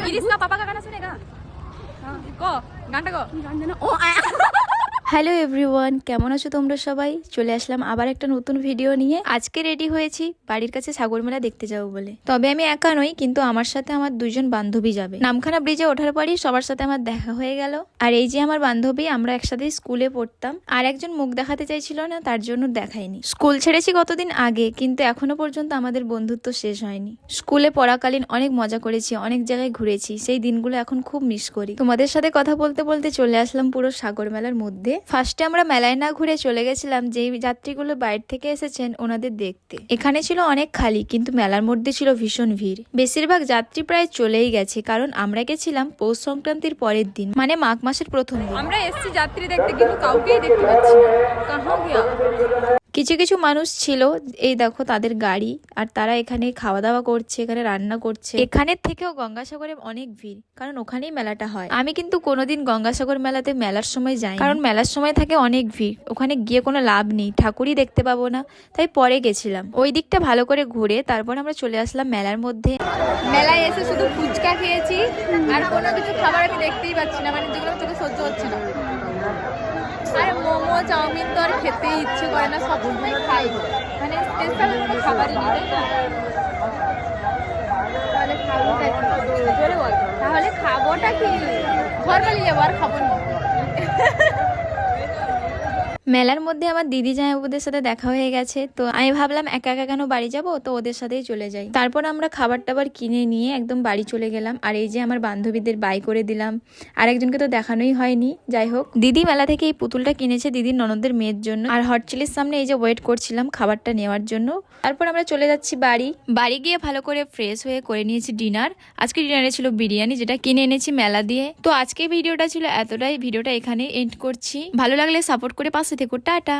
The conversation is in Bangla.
गिरीश का पापा का गाना सुनेगा? को गानটা গো গান জানো ও হ্যালো এভরিওয়ান, কেমন আছো তোমরা সবাই? চলে আসলাম আবার একটা নতুন ভিডিও নিয়ে। আজকে রেডি হয়েছি বাড়ির কাছে সাগর মেলা দেখতে যাবো বলে। তবে আমি একা নই, কিন্তু আমার সাথে আমার দুজন বান্ধবী যাবে। নামখানা ব্রিজে ওঠার পরই সবার সাথে আমার দেখা হয়ে গেল। আর এই যে আমার বান্ধবী, আমরা একসাথে স্কুলে পড়তাম। আর একজন মুখ দেখাতে চাইছিল না, তার জন্য দেখাইনি। স্কুল ছেড়েছি কতদিন আগে, কিন্তু এখনো পর্যন্ত আমাদের বন্ধুত্ব শেষ হয়নি। স্কুলে পড়াকালীন অনেক মজা করেছি, অনেক জায়গায় ঘুরেছি। সেই দিনগুলো এখন খুব মিস করি। তোমাদের সাথে কথা বলতে বলতে চলে আসলাম পুরো সাগর মেলার মধ্যে। ফার্স্টে আমরা মেলায় না ঘুরে চলে গেছিলাম যেই যাত্রীগুলো বাইরে থেকে এসেছেন ওনাদের দেখতে। এখানে ছিল অনেক খালি, কিন্তু মেলার মধ্যে ছিল ভীষণ ভিড়। বেশিরভাগ যাত্রী প্রায় চলেই গেছে, কারণ আমরা গেছিলাম পৌষ সংক্রান্তির পরের দিন, মানে মাঘ মাসের প্রথম দিন। আমরা এসেছি যাত্রী দেখতে, কিন্তু কাউকেই দেখতে পাচ্ছি না। কাহাঁ গিয়া? কিছু কিছু মানুষ ছিল, এই দেখো তাদের গাড়ি, আর তারা এখানে খাওয়া দাওয়া করছে, এখানে রান্না করছে। এখানের থেকেও গঙ্গাসাগরে অনেক ভিড়, কারণ ওখানেই মেলাটা হয়। আমি কিন্তু কোনোদিন গঙ্গাসাগর মেলাতে মেলার সময় যাই, কারণ মেলার সময় থাকে অনেক ভিড়। ওখানে গিয়ে কোনো লাভ নেই, ঠাকুরই দেখতে পাবো না, তাই পরে গেছিলাম। ওই দিকটা ভালো করে ঘুরে তারপর আমরা চলে আসলাম মেলার মধ্যে। মেলায় এসে শুধু ফুচকা খেয়েছি, আর কোনো কিছু খাবার আমি দেখতেই পাচ্ছি না, মানে যেগুলো চোখে সহ্য হচ্ছে না। আর মোমো চাউমিন তো আর খেতেই ইচ্ছে করে না, সবসময় খাই, মানে স্পেশাল কোনো খাবারই নেই। তাহলে খাবোটা কি? তাহলে খাবোটা কি? ঘর বাড়ি যাবো, আর খাবো না। মেলার মধ্যে আমার দিদি জামাইবাবুদের সাথে দেখা হয়ে গেছে, তো আমি ভাবলাম একা একা কেন বাড়ি যাব, তো ওদের সাথেই চলে যাই। তারপর আমরা খাবার টাবার কিনে নিয়ে একদম বাড়ি চলে গেলাম। আর এই যে আমার বান্ধবীদের বাই করে দিলাম, আর একজনকে তো দেখানোই হয়নি। যাই হোক, দিদি মেলা থেকে এই পুতুলটা কিনেছে দিদির ননদের মেয়ের জন্য। আর হট চিলির সামনে এই যে ওয়েট করছিলাম খাবারটা নেওয়ার জন্য। তারপর আমরা চলে যাচ্ছি বাড়ি গিয়ে ভালো করে ফ্রেশ হয়ে করে নিয়েছি ডিনার। আজকে ডিনারে ছিল বিরিয়ানি, যেটা কিনে এনেছি মেলা দিয়ে। তো আজকে ভিডিওটা ছিল এতটাই, ভিডিওটা এখানে এন্ড করছি। ভালো লাগলে সাপোর্ট করে পাশে থেকো। টাটা।